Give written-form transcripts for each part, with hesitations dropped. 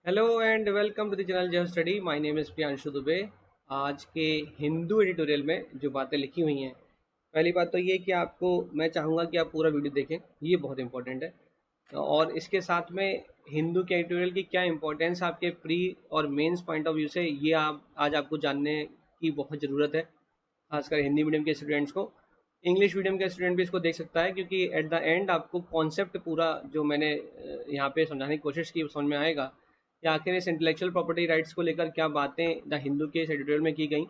Hello and welcome to the channel Jai study. My name is Priyanshu Dubey. आज के Hindu editorial में जो बातें लिखी हुई हैं, पहली बात तो ये कि आपको मैं चाहूँगा कि आप पूरा वीडियो देखें, ये बहुत इंपॉर्टेंट है। और इसके साथ में हिंदू के एडिटोरियल की क्या इंपॉर्टेंस आपके प्री और मेंस पॉइंट ऑफ व्यू से, ये आप आज आपको जानने की बहुत ज़रूरत है, खासकर हिंदी मीडियम के स्टूडेंट्स को। इंग्लिश मीडियम के स्टूडेंट भी इसको देख सकता है, क्योंकि एट द एंड आपको कॉन्सेप्ट पूरा जो मैंने यहाँ पे समझाने की कोशिश की समझ में आएगा कि आखिर इस इंटेलेक्चुअल प्रॉपर्टी राइट्स को लेकर क्या बातें द हिंदू के इस एडिटोरियल में की गई।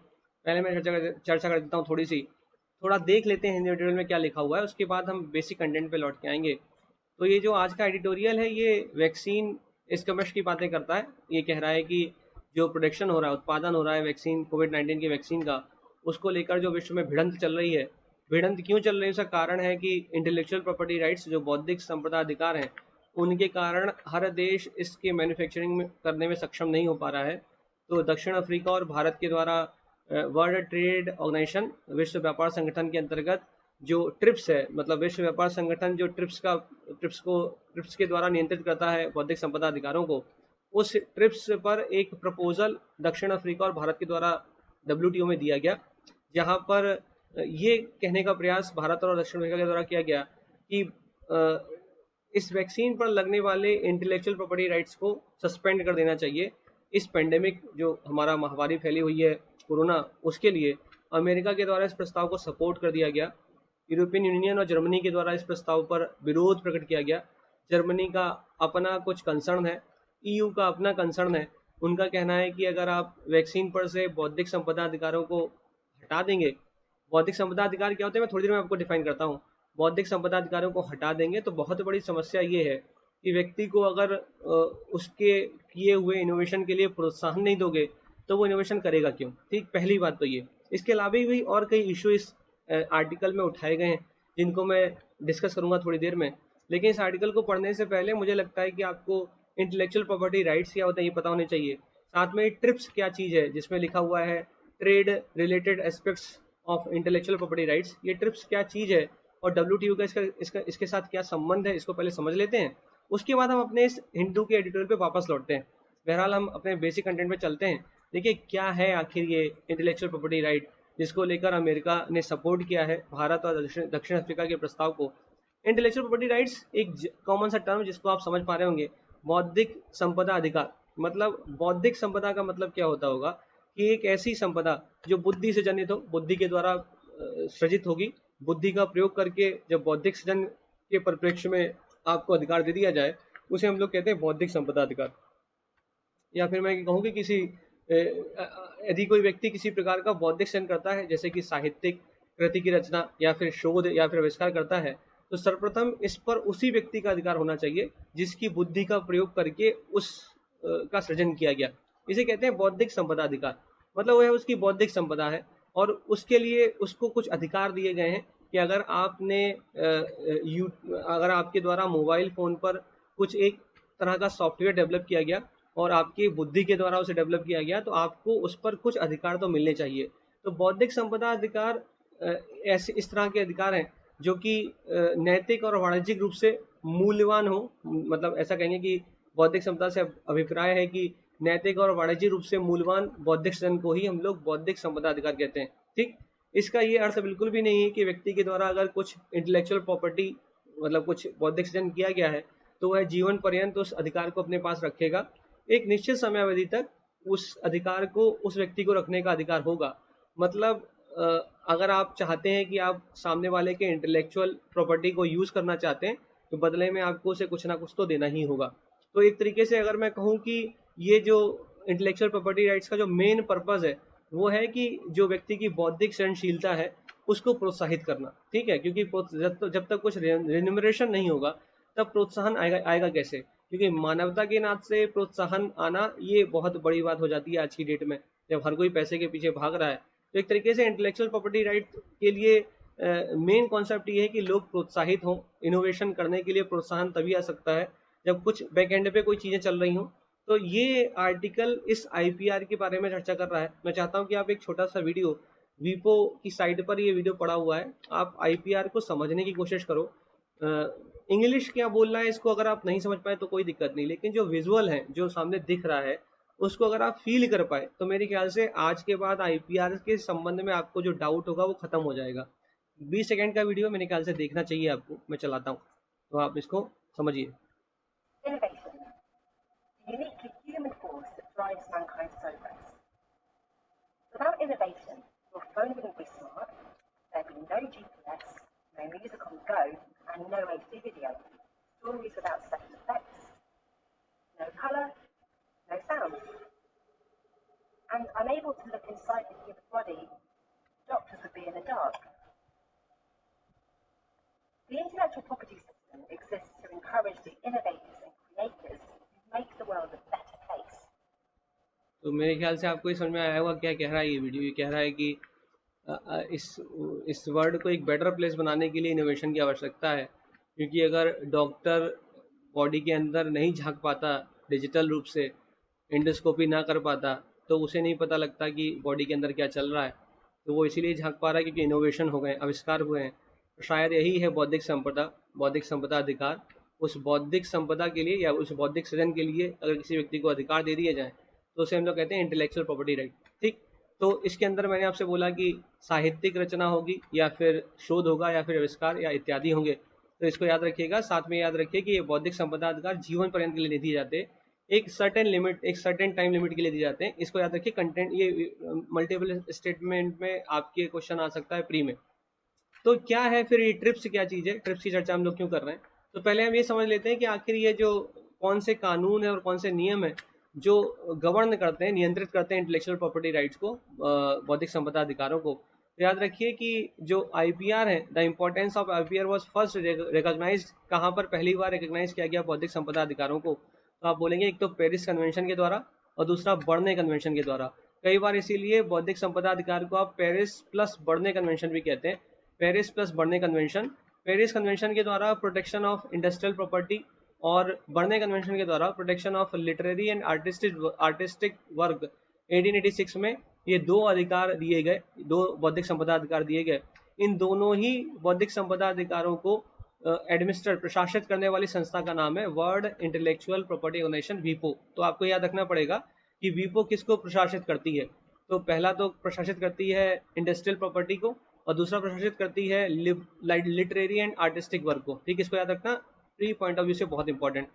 पहले मैं चर्चा कर देता हूँ थोड़ी सी, थोड़ा देख लेते हैं हिंदी एडिटोरियल में क्या लिखा हुआ है, उसके बाद हम बेसिक कंटेंट पे लौट के आएंगे। तो ये जो आज का एडिटोरियल है, ये वैक्सीन इसकमश की बातें करता है। ये कह रहा है कि जो प्रोडक्शन हो रहा है, उत्पादन हो रहा है वैक्सीन, कोविड-19 की वैक्सीन का, उसको लेकर जो विश्व में भिड़ंत चल रही है। भिड़ंत क्यों चल रही है, उसका कारण है कि इंटेलेक्चुअल प्रॉपर्टी राइट्स, जो बौद्धिक संपदा अधिकार हैं, उनके कारण हर देश इसके मैन्युफैक्चरिंग में करने में सक्षम नहीं हो पा रहा है। तो दक्षिण अफ्रीका और भारत के द्वारा वर्ल्ड ट्रेड ऑर्गेनाइजेशन, विश्व व्यापार संगठन के अंतर्गत जो ट्रिप्स है, मतलब विश्व व्यापार संगठन जो ट्रिप्स के द्वारा नियंत्रित करता है बौद्धिक संपदा अधिकारों को, उस ट्रिप्स पर एक प्रपोजल दक्षिण अफ्रीका और भारत के द्वारा डब्ल्यूटीओ में दिया गया, जहां पर ये कहने का प्रयास भारत और दक्षिण अफ्रीका के द्वारा किया गया कि इस वैक्सीन पर लगने वाले इंटेलेक्चुअल प्रॉपर्टी राइट्स को सस्पेंड कर देना चाहिए। इस पेंडेमिक जो हमारा महामारी फैली हुई है कोरोना, उसके लिए अमेरिका के द्वारा इस प्रस्ताव को सपोर्ट कर दिया गया। यूरोपियन यूनियन और जर्मनी के द्वारा इस प्रस्ताव पर विरोध प्रकट किया गया। जर्मनी का अपना कुछ कंसर्न है, ईयू का अपना कंसर्न है। उनका कहना है कि अगर आप वैक्सीन पर से बौद्धिक संपदा अधिकारों को हटा देंगे, बौद्धिक संपदा अधिकार क्या होते हैं मैं थोड़ी देर में आपको डिफाइन करता हूँ। बौद्धिक संपदा अधिकारों को हटा देंगे तो बहुत बड़ी समस्या ये है कि व्यक्ति को अगर उसके किए हुए इनोवेशन के लिए प्रोत्साहन नहीं दोगे, तो वो इनोवेशन करेगा क्यों। ठीक, पहली बात तो ये। इसके अलावा भी और कई इशू इस आर्टिकल में उठाए गए हैं, जिनको मैं डिस्कस करूंगा थोड़ी देर में। लेकिन इस आर्टिकल को पढ़ने से पहले मुझे लगता है कि आपको इंटेलेक्चुअल प्रॉपर्टी राइट्स क्या होता है ये पता होने चाहिए। साथ में ट्रिप्स क्या चीज़ है, जिसमें लिखा हुआ है trade related aspects of intellectual property rights. ये ट्रिप्स क्या चीज़ है और डब्ल्यूटीओ का इसके साथ क्या संबंध है, इसको पहले समझ लेते हैं। उसके बाद हम अपने इस हिंदू के एडिटोरियल पे वापस लौटते हैं। बहरहाल हम अपने बेसिक कंटेंट पे चलते हैं। देखिए क्या है आखिर ये इंटेलेक्चुअल प्रॉपर्टी राइट, जिसको लेकर अमेरिका ने सपोर्ट किया है भारत और दक्षिण अफ्रीका के प्रस्ताव को। इंटेलेक्चुअल प्रॉपर्टी राइट्स एक कॉमन सा टर्म जिसको आप समझ पा रहे होंगे, बौद्धिक संपदा अधिकार। मतलब बौद्धिक संपदा का मतलब क्या होता होगा कि एक ऐसी संपदा जो बुद्धि से जनित हो, बुद्धि के द्वारा सृजित होगी। बुद्धि का प्रयोग करके जब बौद्धिक सृजन के परिप्रेक्ष्य में आपको अधिकार दे दिया जाए, उसे हम लोग कहते हैं बौद्धिक संपदा अधिकार। या फिर मैं कहूँ कि यदि कोई व्यक्ति किसी प्रकार का बौद्धिक सृजन करता है, जैसे कि साहित्यिक कृति की रचना या फिर शोध या फिर आविष्कार करता है, तो सर्वप्रथम इस पर उसी व्यक्ति का अधिकार होना चाहिए जिसकी बुद्धि का प्रयोग करके उस का सृजन किया गया। इसे कहते हैं बौद्धिक संपदा अधिकार। मतलब वह उसकी बौद्धिक संपदा है, और उसके लिए उसको कुछ अधिकार दिए गए हैं कि अगर आपने अगर आपके द्वारा मोबाइल फोन पर कुछ एक तरह का सॉफ्टवेयर डेवलप किया गया और आपकी बुद्धि के द्वारा उसे डेवलप किया गया, तो आपको उस पर कुछ अधिकार तो मिलने चाहिए। तो बौद्धिक संपदा अधिकार ऐसे इस तरह के अधिकार हैं जो कि नैतिक और वाणिज्यिक रूप से मूल्यवान हो। मतलब ऐसा कहेंगे कि बौद्धिक संपदा से अभिप्राय है कि नैतिक और वाणिज्यिक रूप से मूल्यवान बौद्धिक सृजन को ही हम लोग बौद्धिक संपदा अधिकार कहते हैं। ठीक, इसका ये अर्थ बिल्कुल भी नहीं है कि व्यक्ति के द्वारा अगर कुछ इंटेलेक्चुअल प्रॉपर्टी, मतलब कुछ बौद्धिक सृजन किया गया है, तो वह जीवन पर्यंत उस अधिकार को अपने पास रखेगा। एक निश्चित समयावधि तक उस अधिकार को उस व्यक्ति को रखने का अधिकार होगा। मतलब अगर आप चाहते हैं कि आप सामने वाले के इंटेलेक्चुअल प्रॉपर्टी को यूज करना चाहते हैं, तो बदले में आपको उसे कुछ ना कुछ तो देना ही होगा। तो एक तरीके से अगर मैं कहूँ कि ये जो इंटेलेक्चुअल प्रॉपर्टी राइट्स का जो मेन पर्पज है, वो है कि जो व्यक्ति की बौद्धिक सृजनशीलता है उसको प्रोत्साहित करना। ठीक है, क्योंकि जब तक कुछ रेन्यूमरेशन नहीं होगा, तब प्रोत्साहन आएगा आएगा कैसे। क्योंकि मानवता के नाम से प्रोत्साहन आना ये बहुत बड़ी बात हो जाती है आज की डेट में, जब हर कोई पैसे के पीछे भाग रहा है। तो एक तरीके से इंटेलेक्चुअल प्रॉपर्टी राइट के लिए मेन कॉन्सेप्ट ये है कि लोग प्रोत्साहित हों। इनोवेशन करने के लिए प्रोत्साहन तभी आ सकता है जब कुछ बैक एंड पे कोई चीज़ें चल रही हों। तो ये आर्टिकल इस आईपीआर के बारे में चर्चा कर रहा है। मैं चाहता हूँ कि आप एक छोटा सा वीडियो, वीपो की साइट पर ये वीडियो पड़ा हुआ है, आप आईपीआर को समझने की कोशिश करो। इंग्लिश क्या बोलना है इसको अगर आप नहीं समझ पाए तो कोई दिक्कत नहीं, लेकिन जो विजुअल है, जो सामने दिख रहा है, उसको अगर आप फील कर पाए तो मेरे ख्याल से आज के बाद आईपीआर के संबंध में आपको जो डाउट होगा वो खत्म हो जाएगा। 20 सेकंड का वीडियो मेरे ख्याल से देखना चाहिए आपको, मैं चलाता हूँ तो आप इसको समझिए। Innovation, the uniquely human force that drives mankind's progress. Without innovation, your phone wouldn't be smart, there'd be no GPS, no music on the go, and no HD video, stories without special effects, no colour, no sound. And unable to look inside the human body, doctors would be in the dark. The intellectual property system exists to encourage the innovators and creators who make the world a better place. तो मेरे ख्याल से आपको ये समझ में आया होगा क्या कह रहा है ये वीडियो। ये कह रहा है कि इस वर्ल्ड को एक बेटर प्लेस बनाने के लिए इनोवेशन की आवश्यकता है, क्योंकि अगर डॉक्टर बॉडी के अंदर नहीं झांक पाता, डिजिटल रूप से एंडोस्कोपी ना कर पाता, तो उसे नहीं पता लगता कि बॉडी के अंदर क्या चल रहा है। तो वो इसीलिए झांक पा रहा है क्योंकि इनोवेशन हो गए, आविष्कार हुए हैं। तो शायद यही है बौद्धिक संपदा अधिकार। उस बौद्धिक संपदा के लिए या उस बौद्धिक सृजन के लिए अगर किसी व्यक्ति को अधिकार दे दिए जाए तो उसे हम लोग कहते हैं इंटेलेक्चुअल प्रॉपर्टी राइट। ठीक, तो इसके अंदर मैंने आपसे बोला कि साहित्यिक रचना होगी या फिर शोध होगा या फिर आविष्कार या इत्यादि होंगे। तो इसको याद रखिएगा, साथ में याद रखिए कि ये बौद्धिक संपदा अधिकार जीवन पर्यंत के लिए नहीं दिए जाते, एक सर्टेन लिमिट, एक सर्टेन टाइम लिमिट के लिए दिए जाते हैं। इसको याद रखिए। कंटेंट ये मल्टीपल स्टेटमेंट में आपके क्वेश्चन आ सकता है प्री में। तो क्या है फिर ये ट्रिप्स, क्या चीज़ है, ट्रिप्स की चर्चा हम लोग क्यों कर रहे हैं? तो पहले हम ये समझ लेते हैं कि आखिर ये जो कौन से कानून है और कौन से नियम है जो गवर्न करते हैं, नियंत्रित करते हैं इंटेलेक्चुअल प्रॉपर्टी राइट्स को, बौद्धिक संपदा अधिकारों को। तो याद रखिए कि जो आईपीआर है, the importance of IPR was first recognized, कहाँ पर पहली बार रिकॉग्नाइज किया गया बौद्धिक संपदा अधिकारों को? तो आप बोलेंगे एक तो पेरिस कन्वेंशन के द्वारा और दूसरा बर्ने कन्वेंशन के द्वारा। कई बार इसीलिए बौद्धिक संपदा अधिकार को आप पेरिस प्लस बर्ने कन्वेंशन भी कहते हैं। Paris plus Berne convention, Paris convention के द्वारा प्रोटेक्शन ऑफ इंडस्ट्रियल प्रॉपर्टी और बर्ने कन्वेंशन के द्वारा protection of literary and artistic work 1886 में ये दो अधिकार दिए गए, दो बौद्धिक संपदा अधिकार दिए गए। इन दोनों ही बौद्धिक संपदा अधिकारों को एडमिनिस्टर, प्रशासित करने वाली संस्था का नाम है वर्ल्ड इंटेलेक्चुअल प्रॉपर्टी ऑर्गेनाइजेशन, वीपो। तो आपको याद रखना पड़ेगा कि वीपो किसको प्रशासित करती है। तो पहला तो प्रशासित करती है इंडस्ट्रियल प्रॉपर्टी को और दूसरा प्रशासित करती है लिटरेरी एंड आर्टिस्टिक वर्क को। ठीक, इसको याद रखना, प्री पॉइंट ऑफ व्यू से बहुत इंपॉर्टेंट।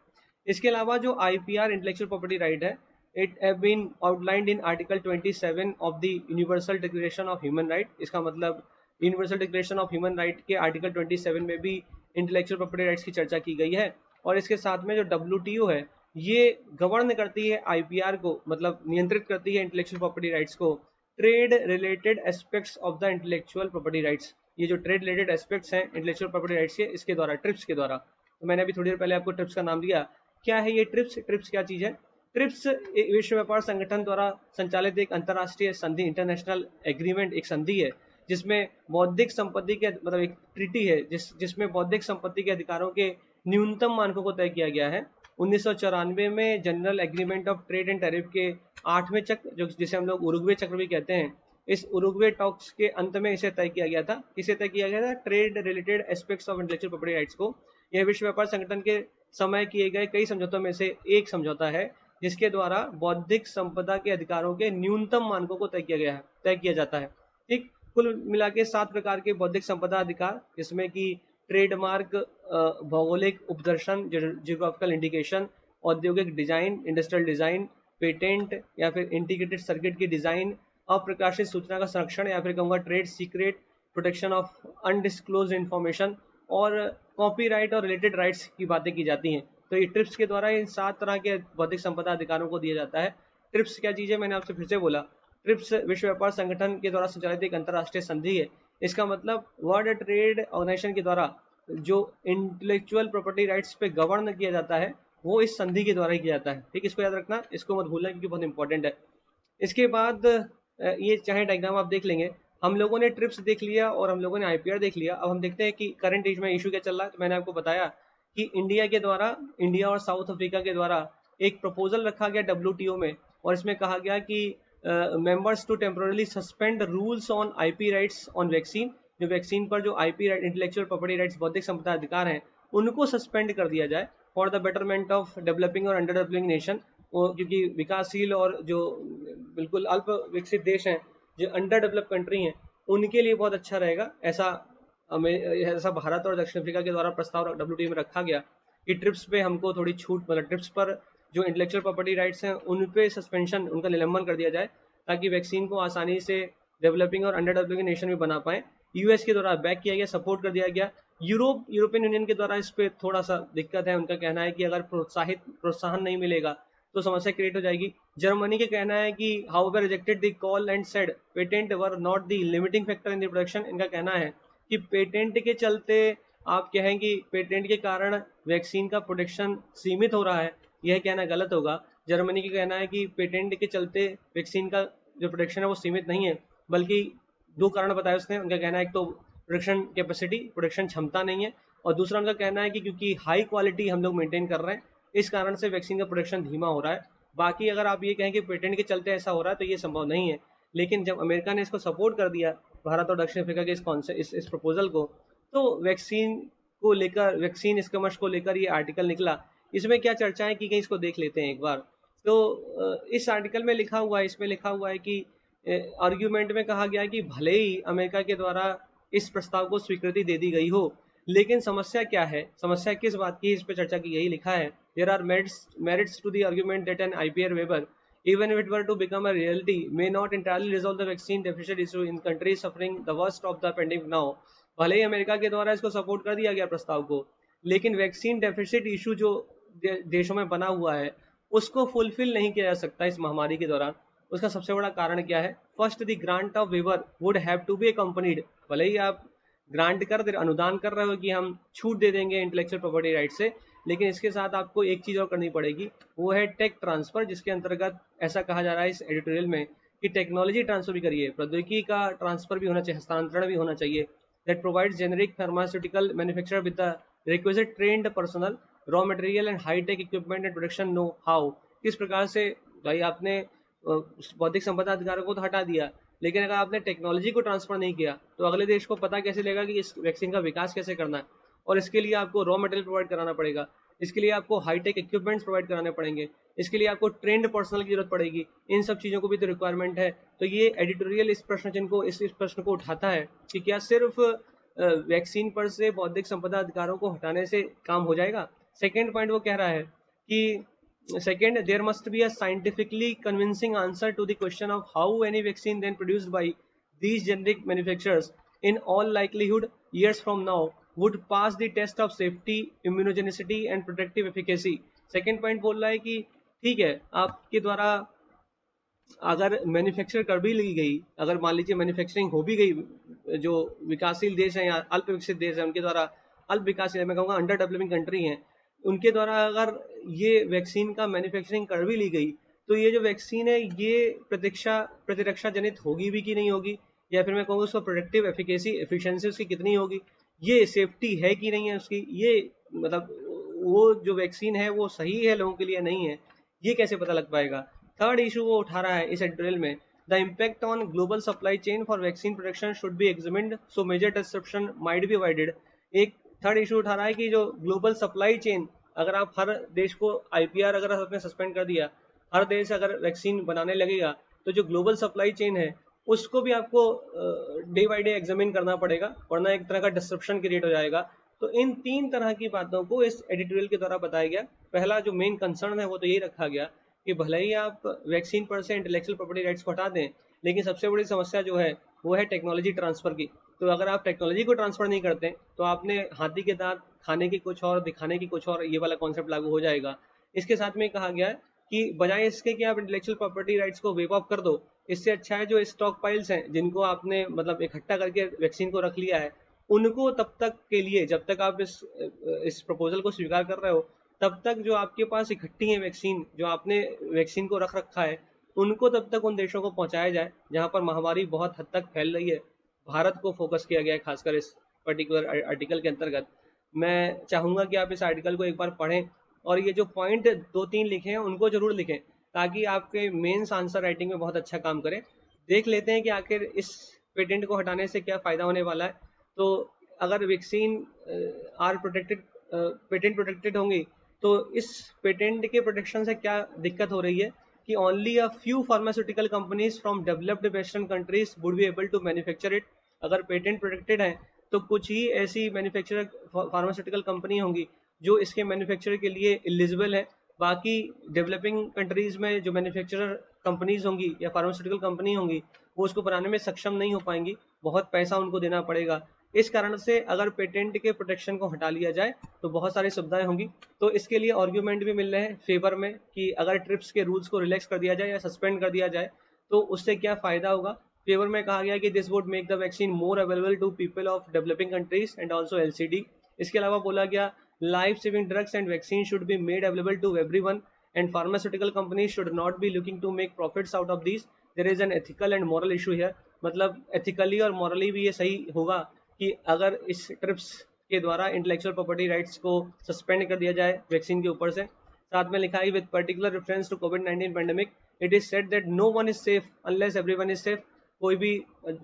इसके अलावा जो आईपीआर इंटेलेक्चुअल प्रॉपर्टी राइट है, it have been outlined in article 27 of the universal declaration of human right. इसका मतलब universal declaration of human right के आर्टिकल 27 में भी इंटेलेक्चुअल प्रॉपर्टी राइट्स की चर्चा की गई है। और इसके साथ में जो WTO है, ये गवर्न करती है आईपीआर को, मतलब नियंत्रित करती है इंटेलेक्चुअल प्रॉपर्टी राइट्स को, trade related aspects of the intellectual property rights. ये जो ट्रेड रिलेटेड एस्पेक्ट्स हैं इंटेलेक्चुअल प्रॉपर्टी राइट्स के, इसके द्वारा, ट्रिप्स के द्वारा। तो मैंने अभी थोड़ी देर पहले आपको ट्रिप्स का नाम दिया। क्या है ये ट्रिप्स? ट्रिप्स क्या चीज़ है? ट्रिप्स विश्व व्यापार संगठन द्वारा संचालित एक अंतर्राष्ट्रीय संधि, इंटरनेशनल एग्रीमेंट, एक संधि है जिसमें बौद्धिक संपत्ति के, मतलब एक ट्रीटी है जिसमें बौद्धिक संपत्ति के अधिकारों के न्यूनतम मानकों को तय किया गया है। 1994 में general agreement of trade and tariff के 8वें चक्र, जो जिसे हम लोग उरुग्वे चक्र भी कहते हैं, इस उरुग्वे टॉक्स के अंत में इसे तय किया गया था। किसे तय किया गया था? Trade related aspects of intellectual property rights को। यह विश्व व्यापार संगठन के समय किए गए कई समझौतों में से एक समझौता है जिसके द्वारा बौद्धिक संपदा के अधिकारों के न्यूनतम मानकों को तय किया जाता है। ठीक, कुल मिला के 7 प्रकार के बौद्धिक संपदा अधिकार, जिसमें कि ट्रेडमार्क, भौगोलिक उपदर्शन, जियोग्राफिकल इंडिकेशन, औद्योगिक डिजाइन, इंडस्ट्रियल डिजाइन, पेटेंट या फिर इंटीग्रेटेड सर्किट की डिजाइन, अप्रकाशित सूचना का संरक्षण या फिर कहूँगा trade secret, protection of undisclosed information और कॉपीराइट और रिलेटेड राइट्स की बातें की जाती हैं। तो ये ट्रिप्स के द्वारा इन 7 तरह के बौद्धिक संपदा अधिकारों को दिया जाता है। ट्रिप्स क्या चीज़ है, मैंने आपसे फिर से बोला, ट्रिप्स विश्व व्यापार संगठन के द्वारा संचालित एक अंतर्राष्ट्रीय संधि है। इसका मतलब वर्ल्ड ट्रेड ऑर्गेनाइजेशन के द्वारा जो इंटेलेक्चुअल प्रॉपर्टी राइट्स पे गवर्न किया जाता है वो इस संधि के द्वारा ही किया जाता है। ठीक, इसको याद रखना, इसको मत भूलना क्योंकि बहुत इंपॉर्टेंट है। इसके बाद ये चाहे डायग्राम आप देख लेंगे। हम लोगों ने ट्रिप्स देख लिया और हम लोगों ने आईपीआर देख लिया। अब हम देखते हैं कि करंट एज में इशू क्या चल रहा है। तो मैंने आपको बताया कि इंडिया और साउथ अफ्रीका के द्वारा एक प्रपोजल रखा गया WTO में, और इसमें कहा गया कि members to temporally suspend rules on IP rights on vaccine. जो वैक्सीन पर जो IP right, intellectual property rights, बौद्धिक संपदा अधिकार हैं, उनको सस्पेंड कर दिया जाए for the betterment of developing और अंडर डेवलपिंग नेशन, क्योंकि विकासशील और जो बिल्कुल अल्प विकसित देश हैं, जो अंडर डेवलप कंट्री हैं, उनके लिए बहुत अच्छा रहेगा। ऐसा भारत और दक्षिण अफ्रीका के द्वारा प्रस्ताव WTO में रखा गया कि ट्रिप्स पे हमको थोड़ी छूट, मतलब ट्रिप्स पर जो इंटेलेक्चुअल प्रॉपर्टी राइट्स हैं उन पे सस्पेंशन, उनका निलंबन कर दिया जाए, ताकि वैक्सीन को आसानी से डेवलपिंग और अंडर डेवलपिंग नेशन में बना पाए। यूएस के द्वारा बैक किया गया, सपोर्ट कर दिया गया। यूरोपियन यूनियन के द्वारा इस पे थोड़ा सा दिक्कत है। उनका कहना है कि अगर प्रोत्साहन नहीं मिलेगा तो समस्या क्रिएट हो जाएगी। जर्मनी का कहना है कि however rejected the call and said patent were not the limiting factor in the production. इनका कहना है कि पेटेंट के चलते, आप कहें कि पेटेंट के कारण वैक्सीन का प्रोडक्शन सीमित हो रहा है, यह कहना गलत होगा। जर्मनी का कहना है कि पेटेंट के चलते वैक्सीन का जो प्रोडक्शन है वो सीमित नहीं है, बल्कि दो कारण बताए उसने। उनका कहना है एक तो प्रोडक्शन कैपेसिटी, प्रोडक्शन क्षमता नहीं है, और दूसरा उनका कहना है कि क्योंकि हाई क्वालिटी हम लोग मेंटेन कर रहे हैं, इस कारण से वैक्सीन का प्रोडक्शन धीमा हो रहा है। बाकी अगर आप ये कहें कि पेटेंट के चलते ऐसा हो रहा है तो ये संभव नहीं है। लेकिन जब अमेरिका ने इसको सपोर्ट कर दिया, भारत और दक्षिण अफ्रीका के इस प्रपोजल को, तो वैक्सीन को लेकर, वैक्सीन स्कमश को लेकर ये आर्टिकल निकला। इसमें क्या चर्चाएं की गई, इसको देख लेते हैं एक बार। तो इस आर्टिकल में लिखा हुआ है, इसमें लिखा हुआ है कि आर्ग्यूमेंट में कहा गया है कि भले ही अमेरिका के द्वारा इस प्रस्ताव को स्वीकृति दे दी गई हो, लेकिन समस्या क्या है, समस्या किस बात की, इस पर चर्चा की गई। लिखा है, there are merits to the argument that an IPR waiver, even if it were to become a reality, may not entirely resolve the vaccine deficit issue in countries suffering the worst of the pandemic now। भले ही America के द्वारा इसको support कर दिया गया प्रस्ताव को, लेकिन वैक्सीन डेफिसिट इशू जो देशों में बना हुआ है उसको फुलफिल नहीं किया जा सकता इस महामारी के दौरान। उसका सबसे बड़ा कारण क्या है? First, the grant of waiver would have to be accompanied. भले ही आप ग्रांट कर दे, अनुदान कर रहे हो कि हम छूट दे देंगे इंटेलेक्चुअल प्रॉपर्टी राइट से, लेकिन इसके साथ आपको एक चीज और करनी पड़ेगी, वो है टेक ट्रांसफर, जिसके अंतर्गत ऐसा कहा जा रहा है इस एडिटोरियल में कि टेक्नोलॉजी ट्रांसफर भी करिए, प्रौद्योगिकी का ट्रांसफर भी होना चाहिए, हस्तांतरण भी होना चाहिए। That provides generic pharmaceutical manufacturer with the requisite trained personnel, raw material and high tech equipment and production know how. किस प्रकार से भाई आपने बौद्धिक संपदा अधिकारों को तो हटा दिया, लेकिन अगर आपने टेक्नोलॉजी को ट्रांसफर नहीं किया तो अगले देश को पता कैसे लगेगा कि इस वैक्सीन का विकास कैसे करना है। और इसके लिए आपको रॉ मटेरियल प्रोवाइड कराना पड़ेगा, इसके लिए आपको हाईटेक इक्विपमेंट्स प्रोवाइड कराने पड़ेंगे, इसके लिए आपको ट्रेंड पर्सनल की जरूरत पड़ेगी। इन सब चीज़ों को भी तो रिक्वायरमेंट है। तो ये एडिटोरियल इस प्रश्न को उठाता है कि क्या सिर्फ वैक्सीन पर से बौद्धिक संपदा अधिकारों को हटाने से काम हो जाएगा। सेकेंड पॉइंट वो कह रहा है कि second, there must be a scientifically convincing answer to the question of how any vaccine then produced by these generic manufacturers, in all likelihood years from now, would pass the test of safety, immunogenicity and protective efficacy। second point बोल रहा है कि ठीक है, आपके द्वारा अगर manufacture कर भी ली गई, अगर मान लीजिए मैन्युफैक्चरिंग हो भी गई, जो विकासशील देश हैं या अल्प विकसित देश हैं उनके द्वारा, अल्प विकासशील मैं कहूँगा अंडर डेवलपिंग कंट्री हैं, उनके द्वारा अगर ये वैक्सीन का मैन्युफैक्चरिंग कर भी ली गई, तो ये जो वैक्सीन है ये प्रतिरक्षा जनित होगी भी कि नहीं होगी, या फिर मैं कहूँगा उसका प्रोडक्टिव एफिशिएंसी उसकी कितनी होगी, ये सेफ्टी है कि नहीं है उसकी, ये मतलब वो जो वैक्सीन है वो सही है लोगों के लिए नहीं है, ये कैसे पता लग पाएगा। थर्ड इशू वो उठा रहा है इस एडिटोरियल में, the impact on global supply chain for vaccine production should be examined so major disruption might be avoided. एक थर्ड इशू उठा रहा है कि जो ग्लोबल सप्लाई चेन, अगर आप हर देश को आईपीआर अगर आपने सस्पेंड कर दिया, हर देश अगर वैक्सीन बनाने लगेगा, तो जो ग्लोबल सप्लाई चेन है उसको भी आपको डे बाय डे एग्जामिन करना पड़ेगा, वरना एक तरह का डिस्ट्रप्शन क्रिएट हो जाएगा। तो इन तीन तरह की बातों को इस एडिटोरियल के द्वारा बताया गया। पहला जो मेन कंसर्न है वो तो यही रखा गया कि भले ही आप वैक्सीन पर से इंटेलेक्चुअल प्रॉपर्टी राइट्स को हटा दें, लेकिन सबसे बड़ी समस्या जो है वो है टेक्नोलॉजी ट्रांसफर की। तो अगर आप टेक्नोलॉजी को ट्रांसफर नहीं करते तो आपने हाथी के दांत खाने की कुछ और, दिखाने की कुछ और, ये वाला कॉन्सेप्ट लागू हो जाएगा। इसके साथ में कहा गया है कि बजाय इसके कि आप इंटेलेक्चुअल प्रॉपर्टी राइट्स को वेव ऑफ कर दो, इससे अच्छा है जो स्टॉक पाइल्स हैं जिनको आपने मतलब इकट्ठा करके वैक्सीन को रख लिया है, उनको तब तक के लिए, जब तक आप इस प्रपोजल को स्वीकार कर रहे हो, तब तक जो आपके पास इकट्ठी है वैक्सीन, जो आपने वैक्सीन को रख रखा है, उनको तब तक उन देशों को पहुंचाया जाए जहां पर महामारी बहुत हद तक फैल रही है। भारत को फोकस किया गया है खासकर इस पर्टिकुलर आर्टिकल के अंतर्गत। मैं चाहूंगा कि आप इस आर्टिकल को एक बार पढ़ें और ये जो पॉइंट 2-3 लिखे हैं उनको जरूर लिखें, ताकि आपके मेंस आंसर राइटिंग में बहुत अच्छा काम करें। देख लेते हैं कि आखिर इस पेटेंट को हटाने से क्या फ़ायदा होने वाला है। तो अगर vaccine are protected patent protected होंगी, तो इस पेटेंट के प्रोटेक्शन से क्या दिक्कत हो रही है कि only a few pharmaceutical companies from developed western countries would be able to manufacture it. अगर पेटेंट प्रोटेक्टेड है तो कुछ ही ऐसी मैन्युफैक्चरर फार्मास्यूटिकल कंपनी होंगी जो इसके मैन्युफैक्चर के लिए एलिजिबल है। बाकी डेवलपिंग कंट्रीज में जो मैन्युफैक्चरर कंपनीज होंगी या फार्मास्यूटिकल कंपनी होंगी वो उसको बनाने में सक्षम नहीं हो पाएंगी, बहुत पैसा उनको देना पड़ेगा। इस कारण से अगर पेटेंट के प्रोटेक्शन को हटा लिया जाए तो बहुत सारी सुविधाएं होंगी। तो इसके लिए आर्ग्यूमेंट भी मिल रहे हैं फेवर में कि अगर ट्रिप्स के रूल्स को रिलैक्स कर दिया जाए या सस्पेंड कर दिया जाए तो उससे क्या फायदा होगा। फेवर में कहा गया कि this would make the vaccine more available to people of developing countries and also LCD। इसके अलावा बोला गया life saving drugs and vaccine should be made available to everyone and pharmaceutical companies should not be looking to make profits out of this. There is an ethical and moral issue here. मतलब ethically और morally भी ये सही होगा कि अगर इस trips के द्वारा इंटेलेक्चुअल प्रॉपर्टी राइट्स को सस्पेंड कर दिया जाए वैक्सीन के ऊपर से। साथ में लिखा है विद पर्टिकुलर रेफरेंस टू कोविड-19 pandemic it is said that no one is safe unless everyone is safe. कोई भी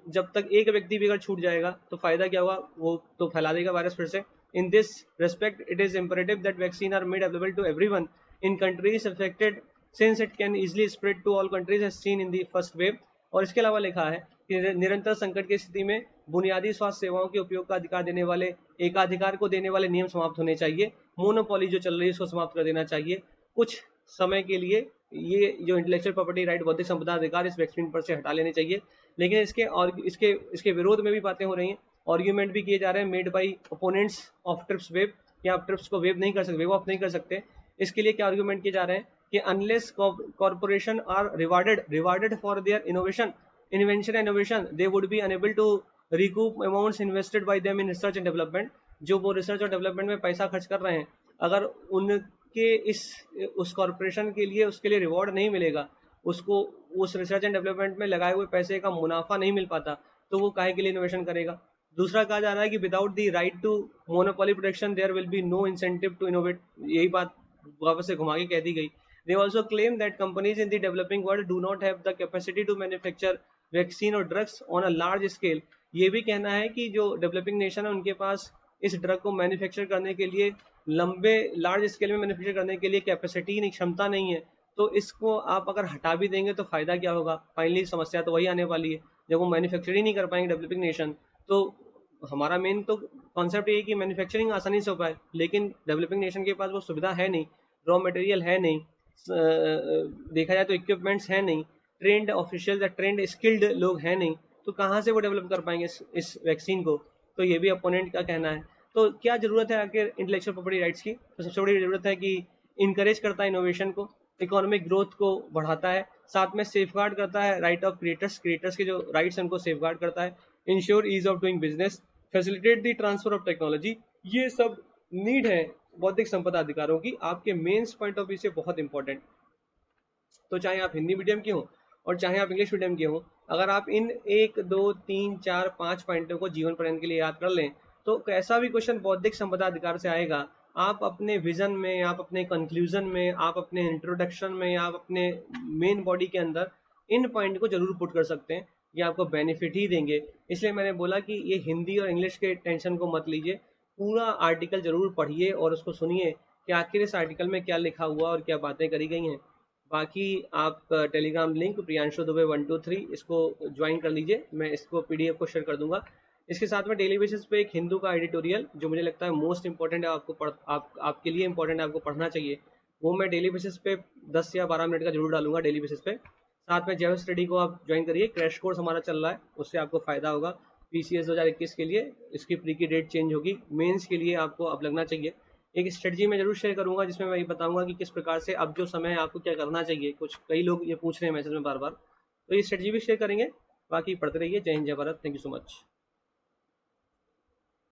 जब तक एक व्यक्ति भी अगर छूट जाएगा तो फायदा क्या होगा, वो तो फैला देगा वायरस फिर से। In this respect it is imperative that vaccine are made available to everyone in countries affected since it can easily spread to all countries as seen in the first wave. और इसके अलावा लिखा है कि निरंतर संकट की स्थिति में बुनियादी स्वास्थ्य सेवाओं के उपयोग का अधिकार देने वाले एकाधिकार को देने वाले नियम समाप्त होने चाहिए। मोनोपोली जो चल रही है उसको समाप्त कर देना चाहिए कुछ समय के लिए। ये जो इंटेलेक्चुअल प्रॉपर्टी राइट बौद्धिक संपदा अधिकार इस वैक्सीन पर से हटा लेने चाहिए। लेकिन इसके विरोध में भी बातें हो रही हैं, आर्ग्यूमेंट भी किए जा रहे हैं made by opponents of trips wave कि आप ट्रिप्स को वेव नहीं कर सकते, वेव ऑफ नहीं कर सकते। इसके लिए क्या आर्ग्यूमेंट किए जा रहे हैं कि unless corporation are rewarded for their innovation invention and innovation they would be unable to recoup amounts invested by them in research and development। जो वो रिसर्च और डेवलपमेंट में पैसा खर्च कर रहे हैं अगर उनके उस कॉर्पोरेशन के लिए उसके लिए रिवॉर्ड नहीं मिलेगा, उसको उस रिसर्च एंड डेवलपमेंट में लगाए हुए पैसे का मुनाफा नहीं मिल पाता तो वो काहे के लिए इनोवेशन करेगा। दूसरा कहा जा रहा है कि without the right to monopoly protection there will be no incentive to innovate. यही बात वापस से घुमा के कह दी गई। They also claim that companies in the developing world do not have the capacity to manufacture vaccine और drugs on a large scale. ये भी कहना है कि जो डेवलपिंग नेशन है उनके पास इस ड्रग को मैन्युफैक्चर करने के लिए लंबे लार्ज स्केल में मैन्युफैक्चर करने के लिए कैपेसिटी नहीं, क्षमता नहीं है। तो इसको आप अगर हटा भी देंगे तो फायदा क्या होगा, फाइनली समस्या तो वही आने वाली है जब वो मैन्युफैक्चर ही नहीं कर पाएंगे डेवलपिंग नेशन। तो हमारा मेन तो कॉन्सेप्ट ये है कि मैन्युफैक्चरिंग आसानी से हो पाए, लेकिन डेवलपिंग नेशन के पास वो सुविधा है नहीं, रॉ मटेरियल है नहीं, देखा जाए तो इक्विपमेंट्स है नहीं, ट्रेंड ऑफिशियल या ट्रेंड स्किल्ड लोग हैं नहीं, तो कहाँ से वो डेवलप कर पाएंगे इस वैक्सीन को। तो ये भी अपोनेंट का कहना है। तो क्या जरूरत है आखिर इंटेलेक्चुअल प्रॉपर्टी राइट्स की, तो सबसे बड़ी जरूरत है कि इनकरेज करता है इनोवेशन को, इकोनॉमिक ग्रोथ को बढ़ाता है, साथ में सेफगार्ड करता है राइट ऑफ क्रिएटर्स के जो राइट्स हैं उनको सेफगार्ड करता है, ensure ease of doing business, facilitate the transfer of technology. ये सब नीड है बौद्धिक संपदा अधिकारों की आपके मेंस पॉइंट ऑफ व्यू से बहुत इंपॉर्टेंट। तो चाहे आप हिंदी मीडियम के हो और चाहे आप इंग्लिश मीडियम के हो, अगर आप इन 1 2 3 4 5 पॉइंटों को जीवन पर्यंत के लिए याद कर लें तो कैसा भी क्वेश्चन बौद्धिक संपदा अधिकार से आएगा, आप अपने विजन में, आप अपने कंक्लूजन में, आप अपने इंट्रोडक्शन में, आप अपने मेन बॉडी के अंदर इन पॉइंट को जरूर पुट कर सकते हैं, ये आपको बेनिफिट ही देंगे। इसलिए मैंने बोला कि ये हिंदी और इंग्लिश के टेंशन को मत लीजिए, पूरा आर्टिकल जरूर पढ़िए और उसको सुनिए कि आखिर इस आर्टिकल में क्या लिखा हुआ और क्या बातें करी गई हैं। बाकी आप टेलीग्राम लिंक प्रियांशु दुबे 123 इसको ज्वाइन कर लीजिए, मैं इसको PDF को शेयर कर दूंगा। इसके साथ में डेली बेसिस पे एक हिंदू का एडिटोरियल जो मुझे लगता है मोस्ट इंपॉर्टेंट है, आपके लिए इंपॉर्टेंट है, आपको पढ़ना चाहिए, वो मैं डेली बेसिस पे 10 या 12 मिनट का जरूर डालूंगा डेली बेसिस पे। साथ में जेव स्टडी को आप ज्वाइन करिए, क्रैश कोर्स हमारा चल रहा है, उससे आपको फायदा होगा। PCS 2021 के लिए इसकी प्री की डेट चेंज होगी, मेंस के लिए आपको अब लगना चाहिए। एक स्ट्रेटजी मैं जरूर शेयर करूंगा जिसमें मैं ये बताऊंगा कि किस प्रकार से अब जो समय है आपको क्या करना चाहिए। कई लोग ये पूछ रहे हैं मैसेज में बार बार, तो ये स्ट्रेटजी भी शेयर करेंगे। बाकी पढ़ते रहिए। जय हिंद, जय Bharat. Thank you so much.